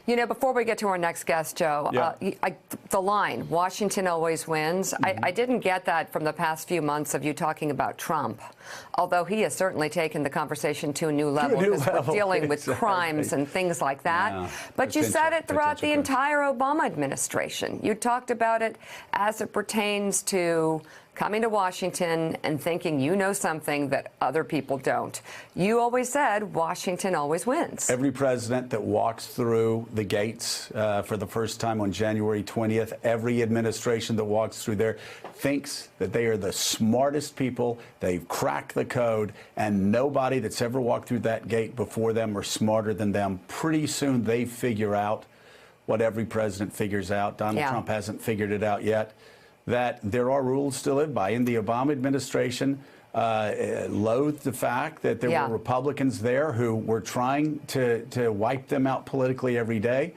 You know, before we get to our next guest, Joe, the line, Washington always wins, I didn't get that from the past few months of you talking about Trump, although he has certainly taken the conversation to a new level because we're dealing with crimes and things like that. Yeah. But you said it throughout the entire Obama administration. You talked about it as it pertains to coming to Washington and thinking you know something that other people don't. You always said Washington always wins. Every president that walks through the gates for the first time on January 20th, every administration that walks through there thinks that they are the smartest people. They've cracked the code, and nobody that's ever walked through that gate before them are smarter than them. Pretty soon they figure out what every president figures out. Donald Trump hasn't figured it out yet, that there are rules to live by. In the Obama administration, loathed the fact that there were Republicans there who were trying to wipe them out politically every day.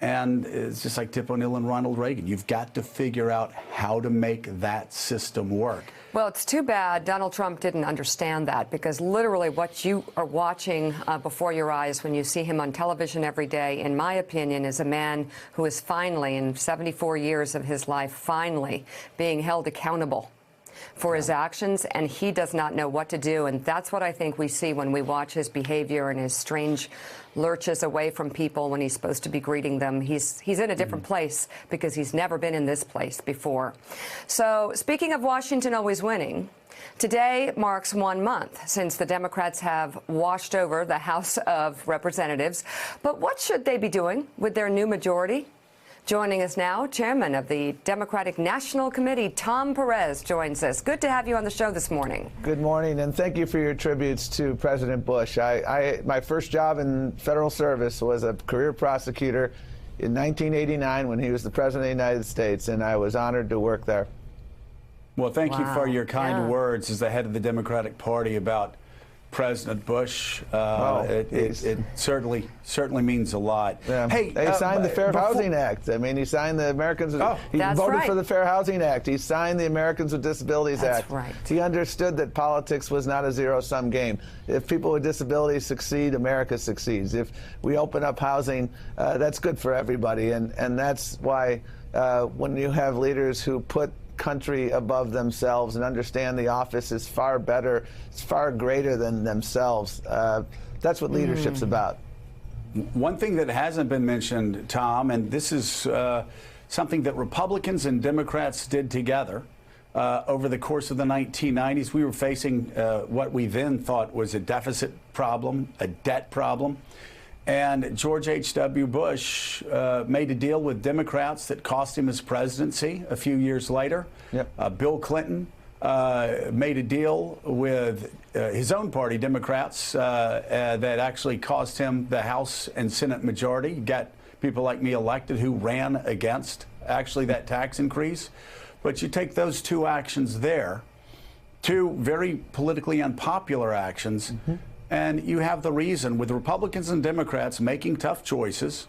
And it's just like Tip O'Neill and Ronald Reagan. You've got to figure out how to make that system work. Well, it's too bad Donald Trump didn't understand that, because literally what you are watching before your eyes when you see him on television every day, in my opinion, is a man who is finally, in 74 years of his life, finally being held accountable for his actions, and he does not know what to do. And that's what I think we see when we watch his behavior and his strange lurches away from people when he's supposed to be greeting them. He's in a different place because he's never been in this place before. So speaking of Washington always winning, today marks 1 month since the Democrats have washed over the House of Representatives. But what should they be doing with their new majority? Joining us now, Chairman of the Democratic National Committee, Tom Perez, joins us. Good to have you on the show this morning. Good morning, and thank you for your tributes to President Bush. My first job in federal service was a career prosecutor in 1989 when he was the President of the United States, and I was honored to work there. Well, thank you for your kind words as the head of the Democratic Party about President Bush. It certainly means a lot. Yeah. Hey, he signed the Fair Housing Act. I mean, he signed the Americans. He voted for the Fair Housing Act. He signed the Americans with Disabilities Act. Right. He understood that politics was not a zero-sum game. If people with disabilities succeed, America succeeds. If we open up housing, that's good for everybody, and that's why when you have leaders who put country above themselves and understand the office is far better, it's far greater than themselves. That's what leadership's about. One thing that hasn't been mentioned, Tom, and this is something that Republicans and Democrats did together over the course of the 1990s. We were facing what we then thought was a deficit problem, a debt problem. And George H.W. Bush made a deal with Democrats that cost him his presidency a few years later. Yep. Bill Clinton made a deal with his own party, Democrats, that actually cost him the House and Senate majority. Got people like me elected who ran against actually that tax increase. But you take those two actions there, two very politically unpopular actions, and you have the reason, with Republicans and Democrats making tough choices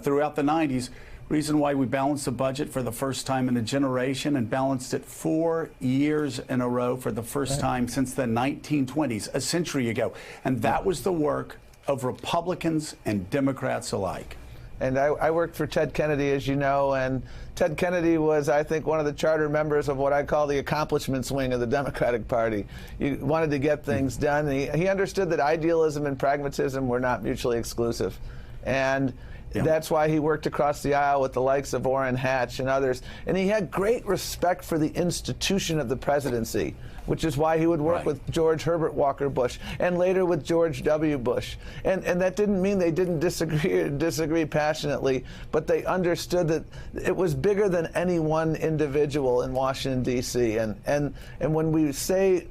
throughout the 90s, reason why we balanced the budget for the first time in a generation and balanced it 4 years in a row for the first time since the 1920s, a century ago. And that was the work of Republicans and Democrats alike. And I worked for Ted Kennedy, as you know, and Ted Kennedy was, I think, one of the charter members of what I call the accomplishments wing of the Democratic Party. He wanted to get things done. And he understood that idealism and pragmatism were not mutually exclusive. And that's why he worked across the aisle with the likes of Orrin Hatch and others. And he had great respect for the institution of the presidency, which is why he would work with George Herbert Walker Bush and later with George W. Bush. And that didn't mean they didn't disagree passionately, but they understood that it was bigger than any one individual in Washington, D.C. And when we say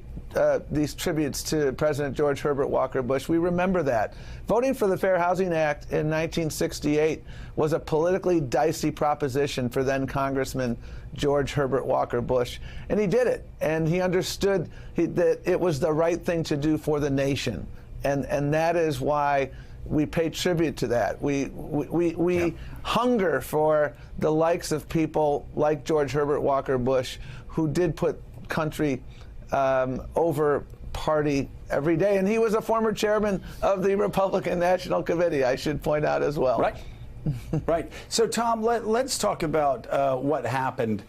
these tributes to President George Herbert Walker Bush, we remember that. Voting for the Fair Housing Act in 1968 was a politically dicey proposition for then Congressman George Herbert Walker Bush, and he did it, and he understood that it was the right thing to do for the nation, and that is why we pay tribute to that. We hunger for the likes of people like George Herbert Walker Bush, who did put country over party every day. And he was a former chairman of the Republican National Committee, I should point out as well. Right. Right. So, Tom, let's talk about what happened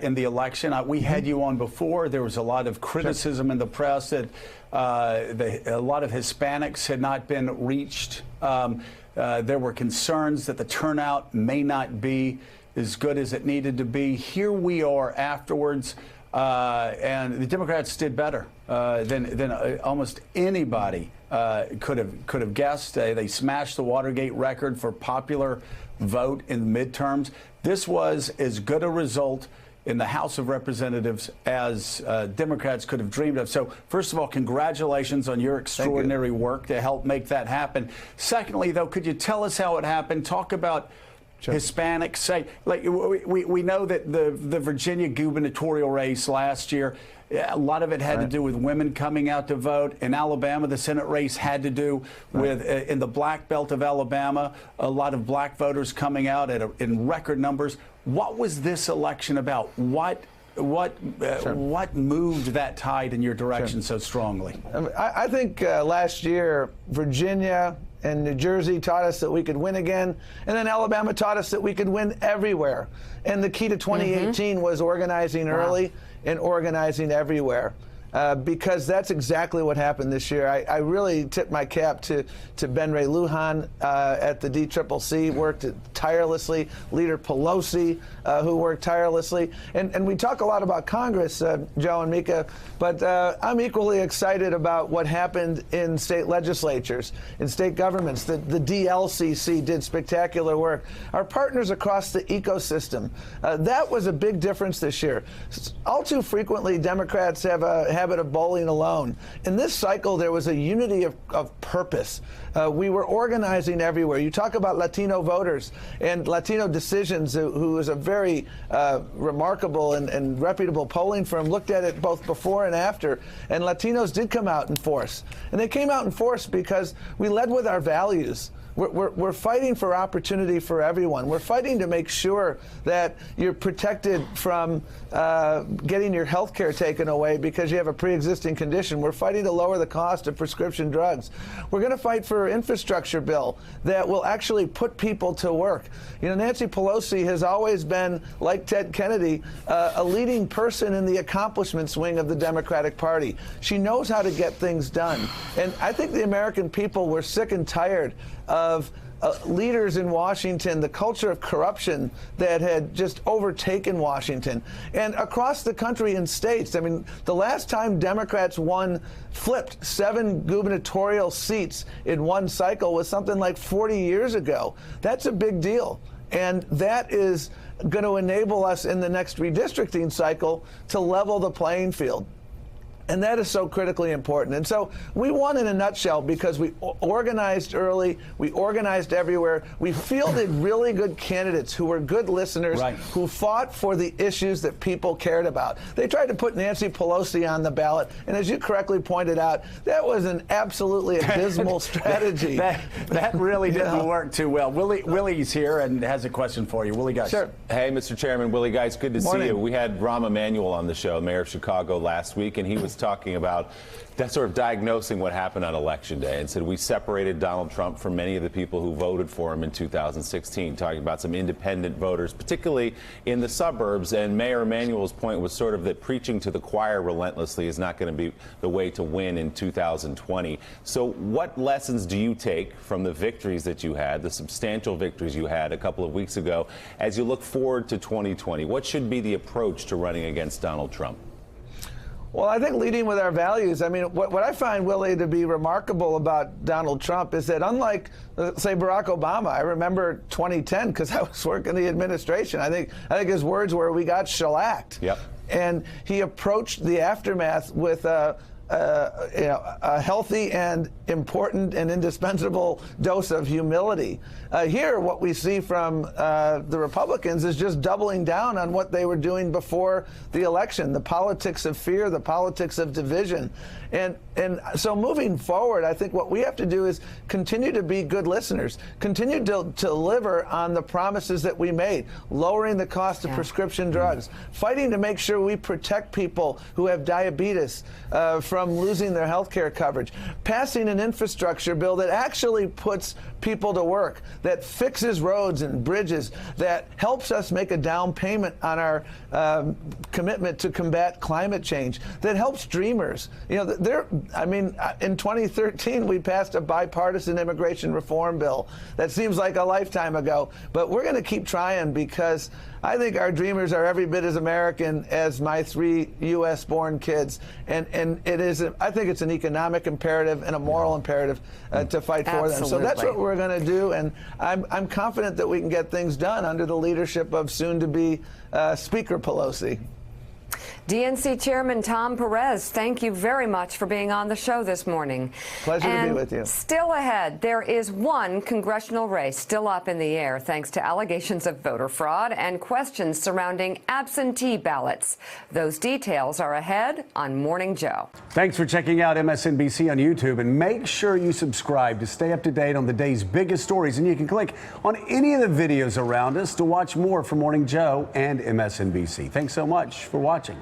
in the election. We had you on before. There was a lot of criticism in the press that a lot of Hispanics had not been reached. There were concerns that the turnout may not be as good as it needed to be. Here we are afterwards, and the Democrats did better than almost anybody could have guessed. They smashed the Watergate record for popular vote in the midterms. This was as good a result in the House of Representatives as Democrats could have dreamed of. So, first of all, congratulations on your extraordinary work to help make that happen. Secondly, though, could you tell us how it happened? Talk about Hispanics. Say, like, we know that the Virginia gubernatorial race last year, a lot of it had to do with women coming out to vote. In Alabama, the Senate race had to do with, in the black belt of Alabama, a lot of black voters coming out in record numbers. What was this election about? What moved that tide in your direction so strongly? I think last year, Virginia and New Jersey taught us that we could win again, and then Alabama taught us that we could win everywhere. And the key to 2018 was organizing early and organizing everywhere. Because that's exactly what happened this year. I really tip my cap to Ben Ray Lujan at the DCCC, worked tirelessly, Leader Pelosi, who worked tirelessly. And we talk a lot about Congress, Joe and Mika, but I'm equally excited about what happened in state legislatures, in state governments. The DLCC did spectacular work. Our partners across the ecosystem, that was a big difference this year. All too frequently, Democrats have a habit of bowling alone. In this cycle, there was a unity of purpose. We were organizing everywhere. You talk about Latino voters and Latino Decisions, who is a very remarkable and reputable polling firm, looked at it both before and after, and Latinos did come out in force. And they came out in force because we led with our values. We're fighting for opportunity for everyone. We're fighting to make sure that you're protected from getting your health care taken away because you have a pre-existing condition. We're fighting to lower the cost of prescription drugs. We're going to fight for an infrastructure bill that will actually put people to work. You know, Nancy Pelosi has always been, like Ted Kennedy, a leading person in the accomplishments wing of the Democratic Party. She knows how to get things done. And I think the American people were sick and tired of leaders in Washington, the culture of corruption that had just overtaken Washington. And across the country in states, I mean, the last time Democrats flipped 7 gubernatorial seats in one cycle was something like 40 years ago. That's a big deal. And that is going to enable us in the next redistricting cycle to level the playing field. And that is so critically important. And so we won in a nutshell because we organized early, we organized everywhere, we fielded really good candidates who were good listeners, who fought for the issues that people cared about. They tried to put Nancy Pelosi on the ballot, and as you correctly pointed out, that was an absolutely abysmal strategy. That really didn't work too well. Willie's here and has a question for you. Willie Geist. Sure. Hey, Mr. Chairman, Willie Geist, good to see you. We had Rahm Emanuel on the show, Mayor of Chicago, last week, and he was talking about that sort of diagnosing what happened on Election Day and said we separated Donald Trump from many of the people who voted for him in 2016, talking about some independent voters, particularly in the suburbs. And Mayor Emanuel's point was sort of that preaching to the choir relentlessly is not going to be the way to win in 2020. So what lessons do you take from the victories that you had, the substantial victories you had a couple of weeks ago, as you look forward to 2020? What should be the approach to running against Donald Trump? Well, I think leading with our values, I mean, what I find, Willie, to be remarkable about Donald Trump is that unlike, say, Barack Obama, I remember 2010 because I was working the administration. I think his words were, we got shellacked. Yep. And he approached the aftermath with a healthy and important and indispensable dose of humility. Here, what we see from the Republicans is just doubling down on what they were doing before the election, the politics of fear, the politics of division. And so moving forward, I think what we have to do is continue to be good listeners, continue to deliver on the promises that we made, lowering the cost of prescription drugs, fighting to make sure we protect people who have diabetes from losing their health care coverage, passing an infrastructure bill that actually puts people to work, that fixes roads and bridges, that helps us make a down payment on our commitment to combat climate change, that helps dreamers. You know, I mean, in 2013, we passed a bipartisan immigration reform bill. That seems like a lifetime ago, but we're going to keep trying, because I think our dreamers are every bit as American as my 3 U.S.-born kids, and it is. I think it's an economic imperative and a moral imperative to fight for them. So that's what we're going to do, and I'm confident that we can get things done under the leadership of soon-to-be Speaker Pelosi. DNC Chairman Tom Perez, thank you very much for being on the show this morning. Pleasure to be with you. Still ahead, there is one congressional race still up in the air thanks to allegations of voter fraud and questions surrounding absentee ballots. Those details are ahead on Morning Joe. Thanks for checking out MSNBC on YouTube, and make sure you subscribe to stay up to date on the day's biggest stories. And you can click on any of the videos around us to watch more from Morning Joe and MSNBC. Thanks so much for watching.